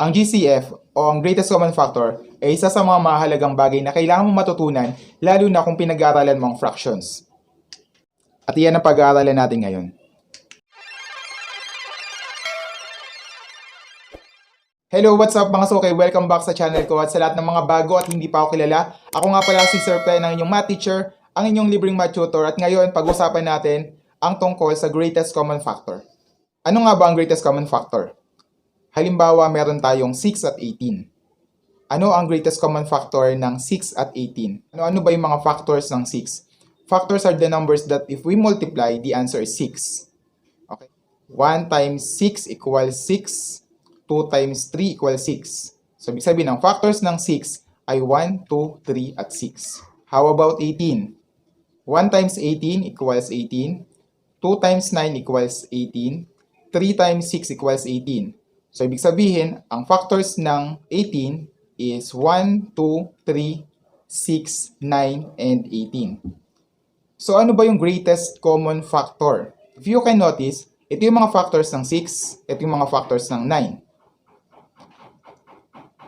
Ang GCF o ang greatest common factor ay isa sa mga mahalagang bagay na kailangan mong matutunan lalo na kung pinag-aaralan mo ang fractions. At iyan ang pag-aaralan natin ngayon. Hello, what's up mga sukay? Welcome back sa channel ko at sa lahat ng mga bago at hindi pa ako kilala. Ako nga pala si Sir Pen, ang inyong math teacher, ang inyong libreng math tutor at ngayon pag-usapan natin ang tungkol sa greatest common factor. Ano nga ba ang greatest common factor? Halimbawa, meron tayong 6 at 18. Ano ang greatest common factor ng 6 at 18? Ano ba yung mga factors ng 6? Factors are the numbers that if we multiply, the answer is 6. Okay? 1 times 6 equals 6. 2 times 3 equals 6. So, ibig sabihin, ang factors ng 6 ay 1, 2, 3, at 6. How about 18? 1 times 18 equals 18. 2 times 9 equals 18. 3 times 6 equals 18. So, ibig sabihin, ang factors ng 18 is 1, 2, 3, 6, 9, and 18. So, ano ba yung greatest common factor? If you can notice, ito yung mga factors ng 6, ito yung mga factors ng 9.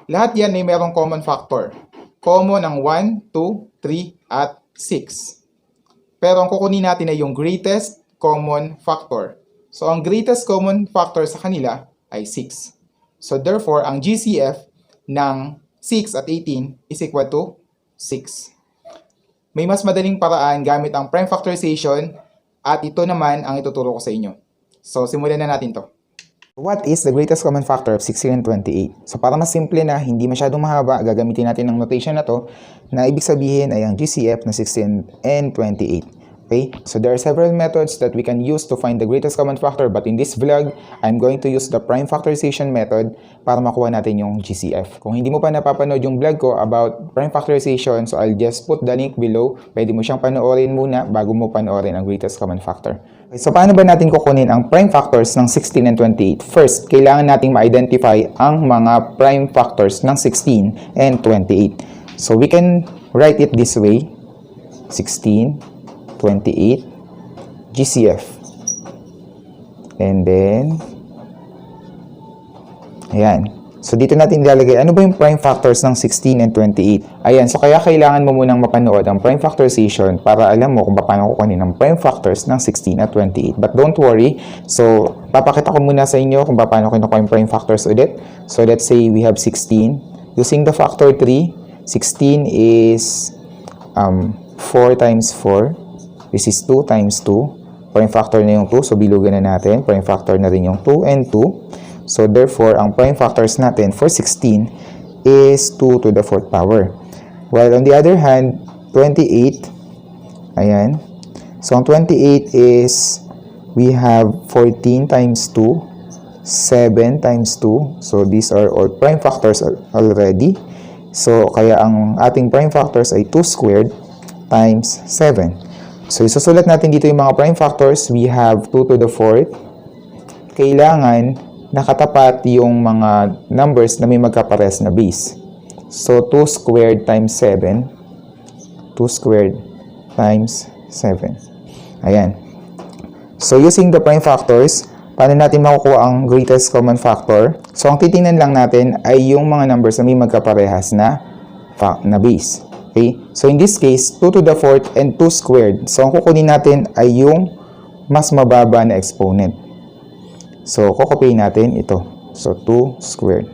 Lahat yan ay mayroong common factor. Common ang 1, 2, 3, at 6. Pero ang kukunin natin ay yung greatest common factor. So, ang greatest common factor sa kanila ay 6. So, therefore, ang GCF ng 6 at 18 is equal to 6. May mas madaling paraan gamit ang prime factorization at ito naman ang ituturo ko sa inyo. So, simulan na natin to. What is the greatest common factor of 16 and 28? So, para mas simple na, hindi masyadong mahaba, gagamitin natin ng notation na to na ibig sabihin ay ang GCF na 16 and 28. Okay? So, there are several methods that we can use to find the greatest common factor, but in this vlog, I'm going to use the prime factorization method para makuha natin yung GCF. Kung hindi mo pa napapanood yung vlog ko about prime factorization, so I'll just put the link below. Pwede mo siyang panoorin muna bago mo panoorin ang greatest common factor. Okay, so, paano ba natin kukunin ang prime factors ng 16 and 28? First, kailangan nating ma-identify ang mga prime factors ng 16 and 28. So, we can write it this way. 16, 28, GCF. And then, ayan. So, dito natin ilalagay, ano ba yung prime factors ng 16 and 28? Ayan, so kaya kailangan mo munang mapanood ang prime factorization para alam mo kung paano kukunin ang prime factors ng 16 at 28. But don't worry, so papakita ko muna sa inyo kung paano kinukuha yung prime factors ulit. So, let's say we have 16. Using the factor 3, 16 is 4 times 4. This is 2 times 2. Prime factor na yung 2, so bilugan na natin. Prime factor na rin yung 2 and 2. So, therefore, ang prime factors natin for 16 is 2 to the 4th power. While on the other hand, 28, ayan. So, ang 28 is, we have 14 times 2, 7 times 2. So, these are all prime factors already. So, kaya ang ating prime factors ay 2 squared times 7. So, isusulat natin dito yung mga prime factors. We have 2 to the 4th. Kailangan nakatapat yung mga numbers na may magkapares na base. So, 2 squared times 7. 2 squared times 7. Ayan. So, using the prime factors, paano natin makukuha ang greatest common factor? So, ang titingnan lang natin ay yung mga numbers na may magkaparehas na base. Okay? So, in this case, 2 to the 4th and 2 squared. So, ang kukunin natin ay yung mas mababa na exponent. So, kukopihin natin ito. So, 2 squared.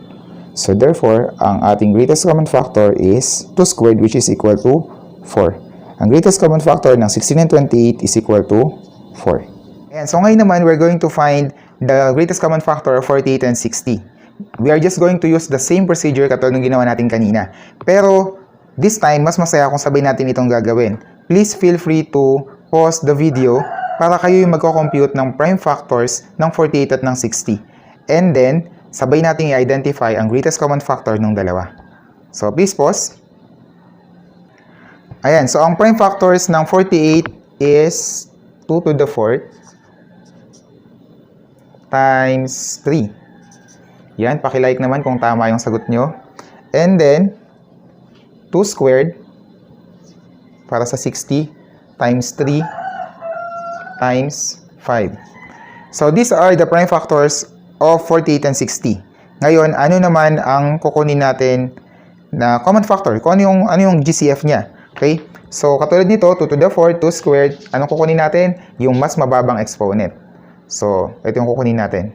So, therefore, ang ating greatest common factor is 2 squared, which is equal to 4. Ang greatest common factor ng 16 and 28 is equal to 4. Ayan. So, ngayon naman, we're going to find the greatest common factor of 48 and 60. We are just going to use the same procedure katulad ng ginawa natin kanina. Pero, this time, mas masaya kung sabay natin itong gagawin. Please feel free to pause the video para kayo yung magko-compute ng prime factors ng 48 at ng 60. And then, sabay natin i-identify ang greatest common factor ng dalawa. So, please pause. Ayan, so ang prime factors ng 48 is 2 to the 4th times 3. Yan, pakilike naman kung tama yung sagot nyo. And then, 2 squared para sa 60 times 3 times 5. So, these are the prime factors of 48 and 60. Ngayon, ano naman ang kukunin natin na common factor? Kung ano yung GCF niya. Okay? So, katulad nito, 2 to the 4, 2 squared. Anong kukunin natin? Yung mas mababang exponent. So, ito yung kukunin natin.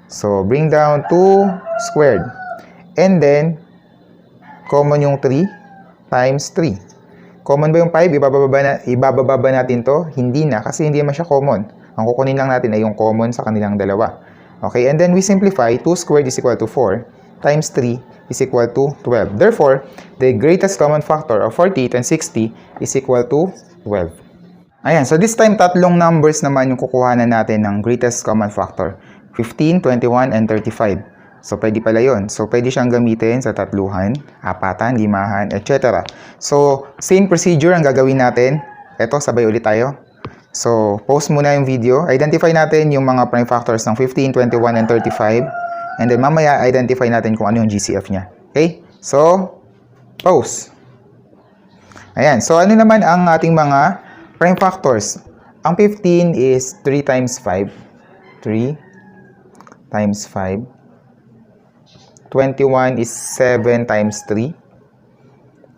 So, bring down 2 squared. And then, common yung 3 times 3. Common ba yung 5? Ibababa ba natin to? Hindi na, kasi hindi naman siya common. Ang kukunin lang natin ay yung common sa kanilang dalawa. Okay, and then we simplify. 2 squared is equal to 4 times 3 is equal to 12. Therefore, the greatest common factor of 48 and 60 is equal to 12. Ayan, so this time, tatlong numbers naman yung kukuhanan natin ng greatest common factor. 15, 21, and 35. So, pwede pala yun. So, pwede siyang gamitin sa tatluhan, apatan, limahan, etc. So, same procedure ang gagawin natin. Ito, sabay ulit tayo. So, pause muna yung video. Identify natin yung mga prime factors ng 15, 21, and 35. And then, mamaya, identify natin kung ano yung GCF niya. Okay? So, pause. Ayan. So, ano naman ang ating mga prime factors? Ang 15 is 3 times 5. 3 times 5. 21 is 7 times 3.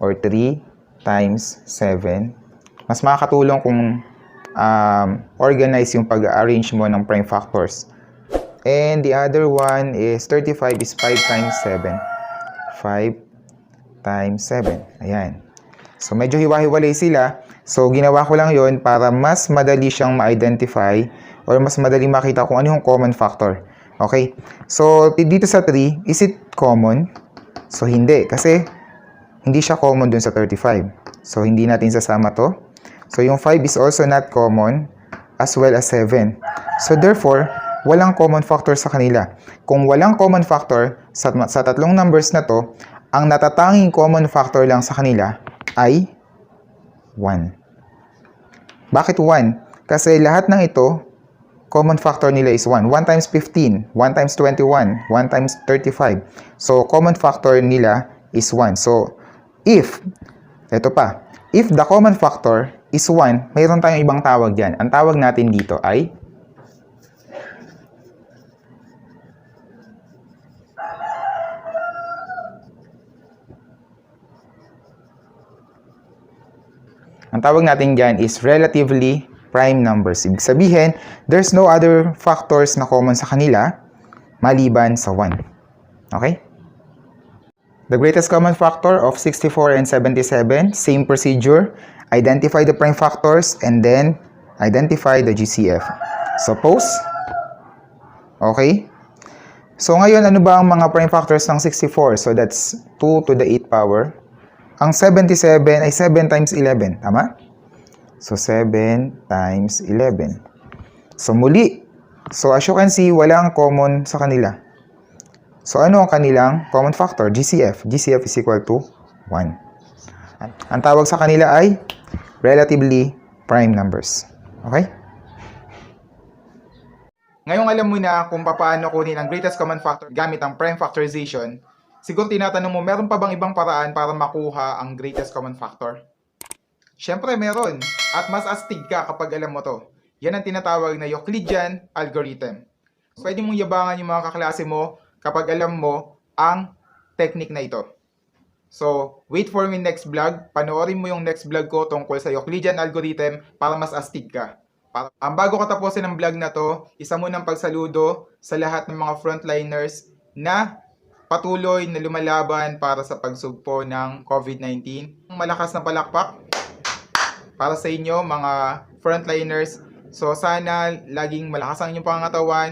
Or 3 times 7. Mas makakatulong kung organize yung pag-arrange mo ng prime factors. And the other one is 35 is 5 times 7. 5 times 7. Ayan. So, medyo hiwa-hiwalay sila. So, ginawa ko lang yon para mas madali siyang ma-identify or mas madali makita kung ano yung common factor. Okay? So, dito sa 3, is it common? So, hindi. Kasi, hindi siya common dun sa 35. So, hindi natin sasama to. So, yung 5 is also not common as well as 7. So, therefore, walang common factor sa kanila. Kung walang common factor sa tatlong numbers na to, ang natatanging common factor lang sa kanila ay 1. Bakit 1? Kasi lahat ng ito, common factor nila is 1. 1 times 15, 1 times 21, 1 times 35. So, common factor nila is 1. So, if the common factor is 1, mayroon tayong ibang tawag dyan. Ang tawag natin dito ay relatively prime numbers. Ibig sabihin, there's no other factors na common sa kanila maliban sa 1. Okay? The greatest common factor of 64 and 77, same procedure. Identify the prime factors and then identify the GCF. Suppose, okay? So ngayon, ano ba ang mga prime factors ng 64? So that's 2 to the 8th power. Ang 77 ay 7 times 11, tama? So 7 times 11. So muli, so as you can see, walang common sa kanila. So ano ang kanilang common factor? GCF. GCF is equal to 1. Ang tawag sa kanila ay relatively prime numbers. Okay? Ngayong alam mo na kung paano kunin ang greatest common factor gamit ang prime factorization, siguro tinatanong mo, meron pa bang ibang paraan para makuha ang greatest common factor? Siyempre meron. At mas astig ka kapag alam mo to. Yan ang tinatawag na Euclidean algorithm. Pwede mong yabangan yung mga kaklase mo kapag alam mo ang technique na ito. So, wait for me next vlog. Panoorin mo yung next vlog ko tungkol sa Euclidean algorithm para mas astig ka. Ang bago ko tapusin ang vlog na to, isa munang pagsaludo sa lahat ng mga frontliners na patuloy na lumalaban para sa pagsugpo ng COVID-19. Malakas na palakpak para sa inyo mga frontliners. So sana laging malakas ang inyong pangangatawan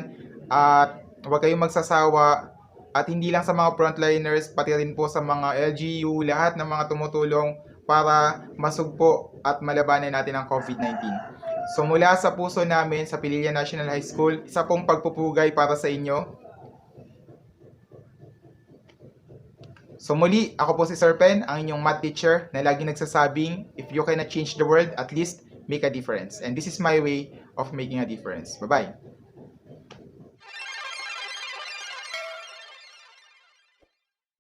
at huwag kayong magsasawa. At hindi lang sa mga frontliners, pati rin po sa mga LGU, lahat ng mga tumutulong para masugpo at malabanan natin ang COVID-19. So mula sa puso namin sa Pililla National High School, isa pong pagpupugay para sa inyo. So muli, ako po si Sir Pen, ang inyong math teacher na laging nagsasabing, if you cannot change the world, at least make a difference. And this is my way of making a difference. Bye-bye!